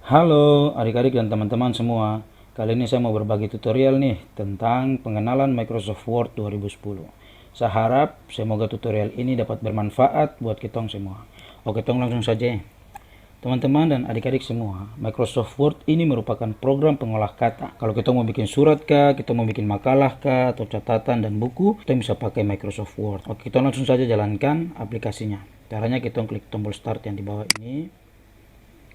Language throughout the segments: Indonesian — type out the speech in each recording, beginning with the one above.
Halo adik-adik dan teman-teman semua. Kali ini saya mau berbagi tutorial nih tentang pengenalan Microsoft Word 2010. Saya harap semoga tutorial ini dapat bermanfaat buat kitong semua. Oke, tong langsung saja. Teman-teman dan adik-adik semua, Microsoft Word ini merupakan program pengolah kata. Kalau kita mau bikin surat kah, kita mau bikin makalah kah, atau catatan dan buku, kita bisa pakai Microsoft Word. Oke, kita langsung saja jalankan aplikasinya. Caranya kita klik tombol start yang di bawah ini.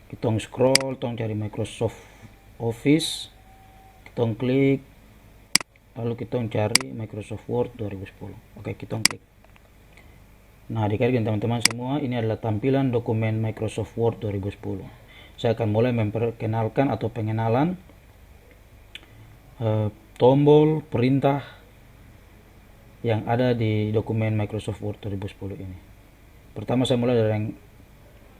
Kita scroll, kita cari Microsoft Office, kita klik, lalu kita cari Microsoft Word 2010. Oke, kita klik. Nah, adik-adik dan teman-teman semua, ini adalah tampilan dokumen Microsoft Word 2010. Saya akan mulai memperkenalkan atau pengenalan tombol perintah yang ada di dokumen Microsoft Word 2010 ini. Pertama saya mulai dari yang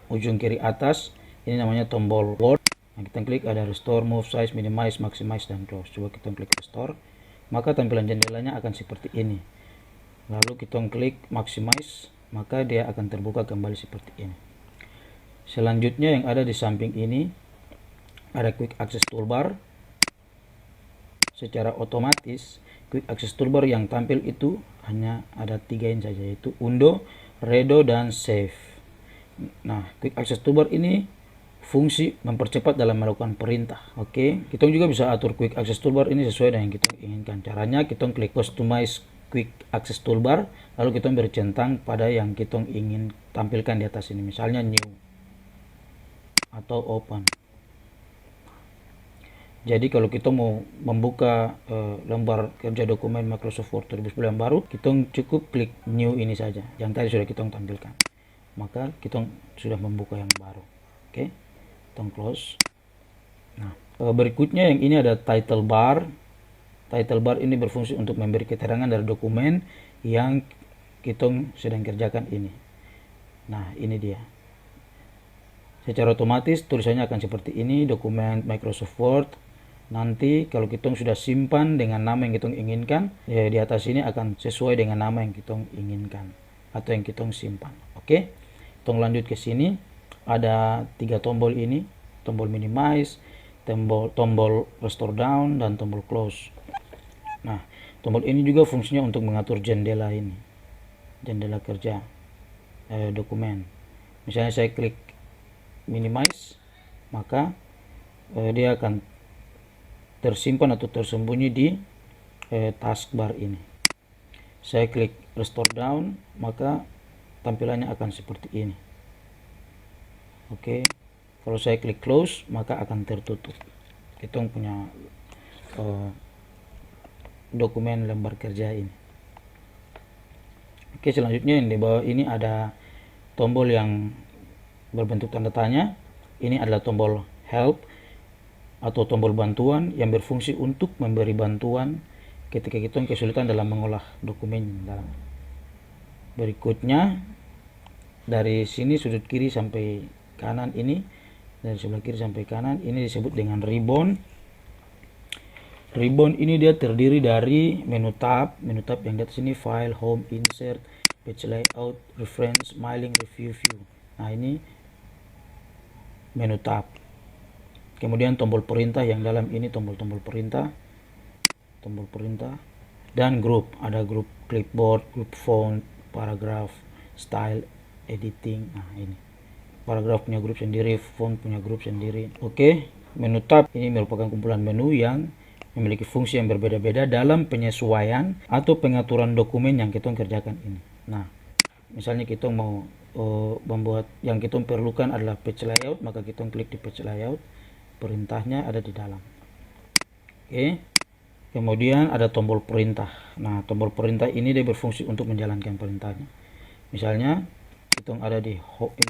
ujung kiri atas. Ini namanya tombol Word. Nah, kita klik ada restore, move, size, minimize, maximize, dan close. Coba kita klik restore, maka tampilan jendelanya akan seperti ini. Lalu kita klik maximize, maka dia akan terbuka kembali seperti ini. Selanjutnya yang ada di samping ini ada quick access toolbar. Secara otomatis quick access toolbar yang tampil itu hanya ada 3 ini saja, yaitu undo, redo, dan save. Nah, quick access toolbar ini fungsi mempercepat dalam melakukan perintah. Oke, kita juga bisa atur quick access toolbar ini sesuai dengan yang kita inginkan. Caranya kita klik customize quick access toolbar, lalu kita beri centang pada yang kita ingin tampilkan di atas ini, misalnya new atau open. Jadi kalau kita mau membuka lembar kerja dokumen Microsoft Word 2010 yang baru, kita cukup klik new ini saja yang tadi sudah kita tampilkan, maka kita sudah membuka yang baru. Oke, close. Nah, berikutnya yang ini ada title bar. Title bar ini berfungsi untuk memberi keterangan dari dokumen yang kita sedang kerjakan ini. Nah, ini dia. Secara otomatis tulisannya akan seperti ini, dokumen Microsoft Word. Nanti kalau kita sudah simpan dengan nama yang kita inginkan, ya di atas ini akan sesuai dengan nama yang kita inginkan atau yang kita simpan. Oke, kita lanjut ke sini. Ada 3 tombol ini, tombol minimize, tombol restore down, dan tombol close. Nah, tombol ini juga fungsinya untuk mengatur jendela ini, jendela kerja dokumen. Misalnya saya klik minimize, maka dia akan tersimpan atau tersembunyi di taskbar ini. Saya klik restore down, maka tampilannya akan seperti ini. Oke, kalau saya klik close, maka akan tertutup. Kita punya dokumen lembar kerja ini. Oke, selanjutnya yang di bawah ini ada tombol yang berbentuk tanda tanya. Ini adalah tombol help atau tombol bantuan yang berfungsi untuk memberi bantuan ketika kita kesulitan dalam mengolah dokumen dalam. Berikutnya dari sini sudut kiri sampai kanan ini, dari sebelah kiri sampai kanan ini disebut dengan ribbon. Ribbon ini dia terdiri dari menu tab yang di atas ini, file, home, insert, page layout, reference, mailing, review, view. Nah, ini menu tab. Kemudian tombol perintah yang dalam ini tombol perintah, dan grup. Ada grup clipboard, grup font, paragraph, style, editing. Nah, ini paragraf punya grup sendiri, font punya grup sendiri. Oke, menu tab ini merupakan kumpulan menu yang memiliki fungsi yang berbeda-beda dalam penyesuaian atau pengaturan dokumen yang kita kerjakan ini. Nah, misalnya kita mau membuat yang kita perlukan adalah page layout, maka kita klik di page layout. Perintahnya ada di dalam. Oke, kemudian ada tombol perintah. Nah, tombol perintah ini dia berfungsi untuk menjalankan perintahnya. Misalnya kita ada di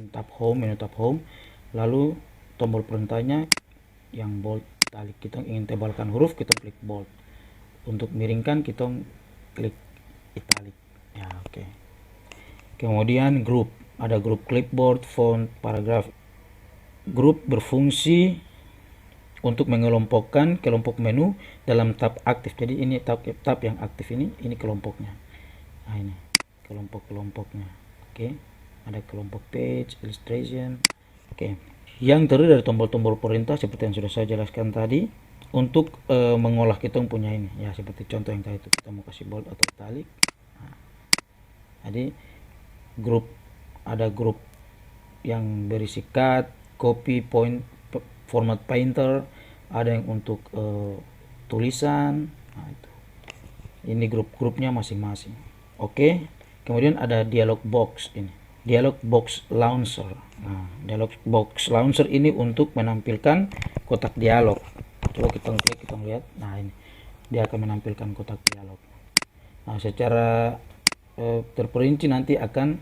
tab home, menu tab home, lalu tombol perintahnya yang bold, italic. Kita ingin tebalkan huruf, kita klik bold. Untuk miringkan kita klik italic. Ya, oke. Kemudian grup, ada grup clipboard, font, paragraf. Grup berfungsi untuk mengelompokkan kelompok menu dalam tab aktif. Jadi ini tab yang aktif ini kelompoknya. Nah, ini kelompok-kelompoknya. Oke. Ada kelompok page, illustration. Oke. yang terdiri dari tombol-tombol perintah seperti yang sudah saya jelaskan tadi untuk mengolah kita punya ini ya, seperti contoh yang tadi itu kita mau kasih bold atau italic. Nah, jadi ada grup yang berisi cut, copy, point, format painter, ada yang untuk tulisan. Nah, itu. Ini grup-grupnya masing-masing. Oke. Kemudian ada dialog box ini. Dialog box launcher. Nah, dialog box launcher ini untuk menampilkan kotak dialog. Coba kita klik, kita lihat. Nah, ini dia akan menampilkan kotak dialog. Nah, secara terperinci nanti akan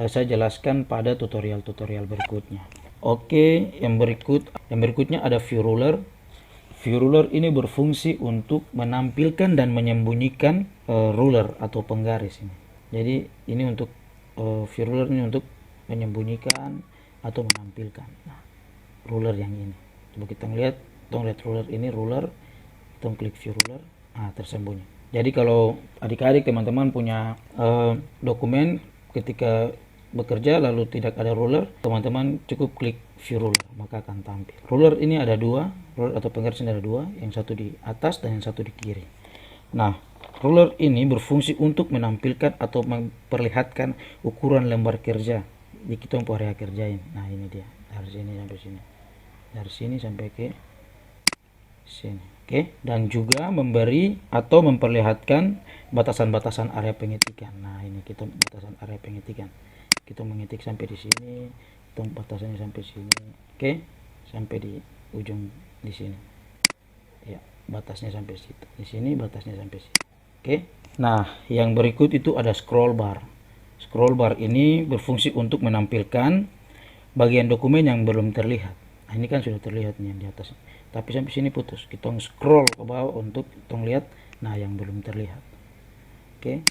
saya jelaskan pada tutorial-tutorial berikutnya. Oke, yang berikutnya ada view ruler. View ruler ini berfungsi untuk menampilkan dan menyembunyikan ruler atau penggaris ini. Jadi ini untuk view ruler ini untuk menyembunyikan atau menampilkan. Nah, ruler yang ini. Coba kita lihat ruler ini, ruler. Kita klik view ruler. Nah, tersembunyi. Jadi kalau adik-adik teman-teman punya dokumen ketika bekerja lalu tidak ada ruler, teman-teman cukup klik view ruler maka akan tampil. Ruler ini ada dua, ruler atau penggaris ini ada dua, yang satu di atas dan yang satu di kiri. Nah, ruler ini berfungsi untuk menampilkan atau memperlihatkan ukuran lembar kerja di kita area kerjain. Nah, ini dia, dari sini sampai sini, dari sini sampai ke sini. Oke, dan juga memberi atau memperlihatkan batasan-batasan area pengetikan. Nah, ini kita batasan area pengetikan. Kita mengetik sampai di sini, hitung batasannya sampai sini. Oke, sampai di ujung di sini. Ya, batasnya sampai situ. Di sini batasnya sampai sini. Oke. Nah, yang berikut itu ada scroll bar. Scroll bar ini berfungsi untuk menampilkan bagian dokumen yang belum terlihat. Nah, ini kan sudah terlihat nih yang di atas. Tapi sampai sini putus. Kita scroll ke bawah untuk kita lihat nah yang belum terlihat. Oke.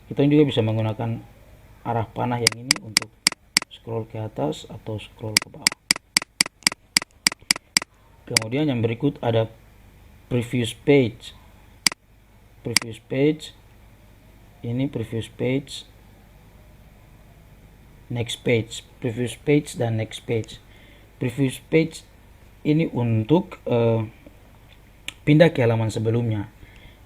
Kita juga bisa menggunakan arah panah yang ini untuk scroll ke atas atau scroll ke bawah. Kemudian yang berikut ada previous page. Previous page ini previous page, next page, previous page dan next page. Previous page ini untuk pindah ke halaman sebelumnya,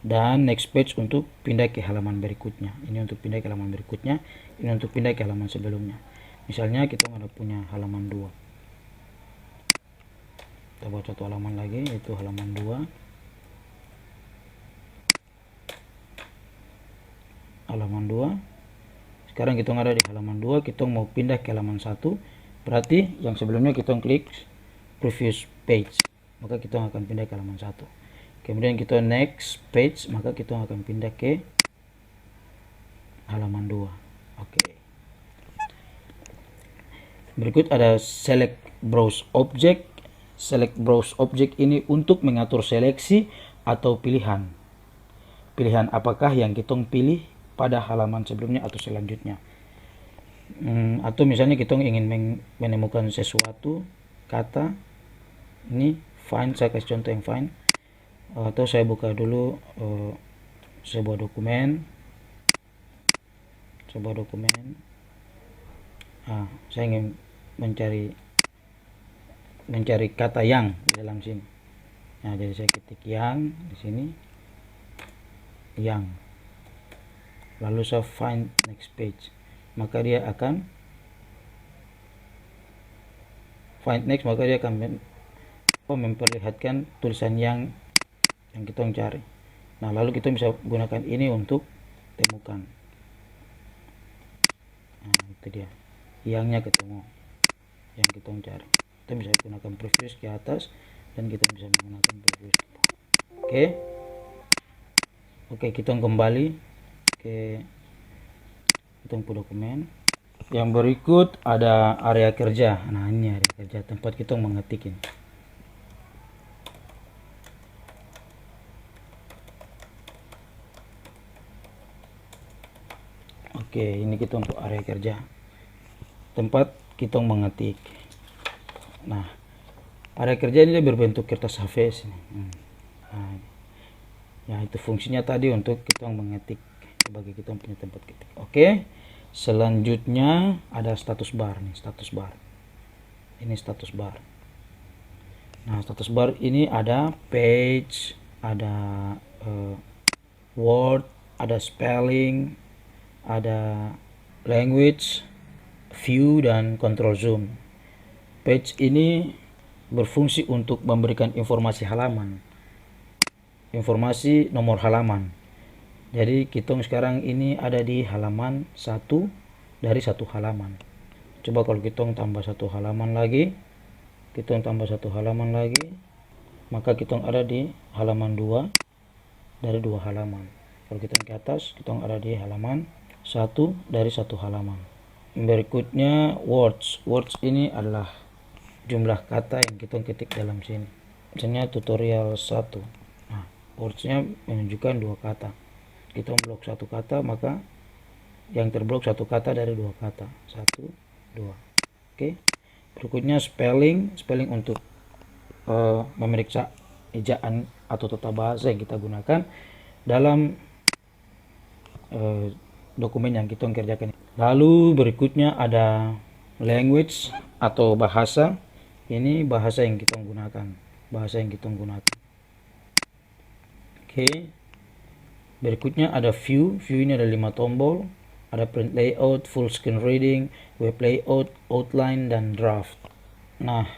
dan next page untuk pindah ke halaman berikutnya. Ini untuk pindah ke halaman berikutnya, ini untuk pindah ke halaman sebelumnya. Misalnya kita ada punya halaman 2, kita buat satu halaman lagi, yaitu halaman 2. Halaman 2. Sekarang kita ada di halaman 2, kita mau pindah ke halaman 1, berarti yang sebelumnya kita klik previous page, maka kita akan pindah ke halaman 1. Kemudian kita next page, maka kita akan pindah ke halaman 2. Oke. Berikut ada select browse object. Select browse object ini untuk mengatur seleksi atau pilihan. Pilihan apakah yang kita pilih pada halaman sebelumnya atau selanjutnya. Atau misalnya kita ingin menemukan sesuatu kata, ini find, saya kasih contoh yang find. Atau saya buka dulu sebuah dokumen. Saya ingin mencari kata yang di dalam sini. Nah, jadi saya ketik yang di sini, yang, lalu saya find next page, maka dia akan find next, maka dia akan memperlihatkan tulisan yang kita cari. Nah, lalu kita bisa gunakan ini untuk temukan. Nah, itu dia, yangnya ketemu, yang kita cari. Kita bisa gunakan previous ke atas dan kita bisa menggunakan previous ke bawah. Oke, kita kembali ke dokumen. Yang berikut ada area kerja. Nah, ini area kerja, tempat kita mengetik ini. Oke, ini kita untuk area kerja, tempat kita mengetik. Nah, area kerja ini berbentuk kertas HVS ini. Nah, ya itu fungsinya tadi untuk kita mengetik sebagai kita punya tempat ketik. Oke, selanjutnya ada status bar nih, status bar. Ini status bar. Nah, status bar ini ada page, ada word, ada spelling, ada language, view, dan control zoom. Page ini berfungsi untuk memberikan informasi halaman, informasi nomor halaman. Jadi kita sekarang ini ada di halaman 1 dari 1 halaman. Coba kalau kita tambah 1 halaman lagi, kita tambah 1 halaman lagi, maka kita ada di halaman 2 dari 2 halaman. Kalau kita ke atas, kita ada di halaman 1 dari 1 halaman. Berikutnya words. Words ini adalah jumlah kata yang kita ketik dalam sini. Misalnya tutorial 1. Nah, words-nya menunjukkan 2 kata. Kita blok 1 kata, maka yang terblok 1 kata dari 2 kata. 1, 2. Oke. Berikutnya spelling. Spelling untuk memeriksa ejaan atau tata bahasa yang kita gunakan dalam dokumen yang kita kerjakan. Lalu berikutnya ada language atau bahasa. Ini bahasa yang kita gunakan. Oke. Berikutnya ada view. View ini ada 5 tombol. Ada print layout, full screen reading, web layout, outline, dan draft. Nah,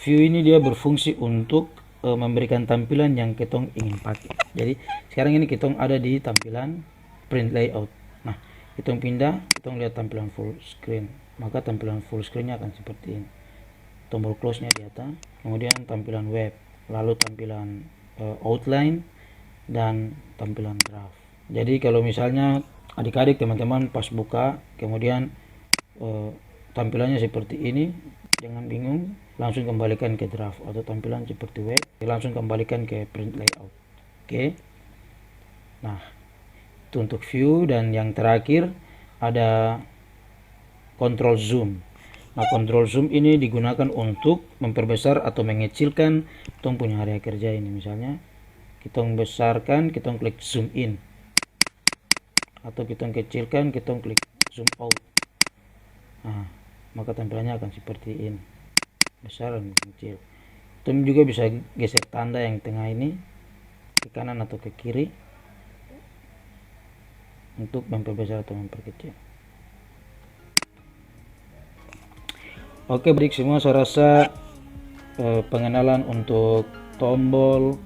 view ini dia berfungsi untuk memberikan tampilan yang kita ingin pakai. Jadi sekarang ini kita ada di tampilan print layout. Nah, kita pindah, kita lihat tampilan full screen. Maka tampilan full screennya akan seperti ini. Tombol close-nya di atas, kemudian tampilan web, lalu tampilan outline, dan tampilan draft. Jadi kalau misalnya adik-adik teman-teman pas buka kemudian tampilannya seperti ini, jangan bingung, langsung kembalikan ke draft, atau tampilan seperti web langsung kembalikan ke print layout. Oke. Nah, itu untuk view. Dan yang terakhir ada control zoom. Nah, control zoom ini digunakan untuk memperbesar atau mengecilkan kita punya area kerja ini. Misalnya kita membesarkan, kita klik zoom in, atau kita kecilkan, kita klik zoom out. Nah, maka tampilannya akan seperti ini, besar dan kecil. Kita juga bisa geser tanda yang tengah ini ke kanan atau ke kiri untuk memperbesar atau memperkecil. Oke, baik semua, saya rasa pengenalan untuk tombol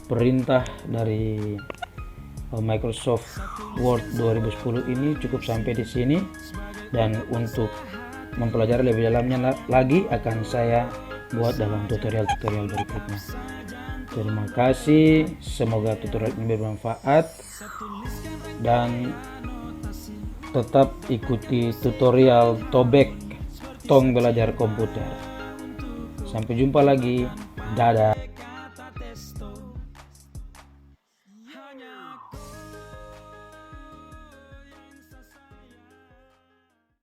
perintah dari Microsoft Word 2010 ini cukup sampai di sini, dan untuk mempelajari lebih dalamnya lagi akan saya buat dalam tutorial-tutorial berikutnya. Terima kasih, semoga tutorial ini bermanfaat, dan tetap ikuti tutorial Tobek Tong Belajar Komputer. Sampai jumpa lagi, dadah.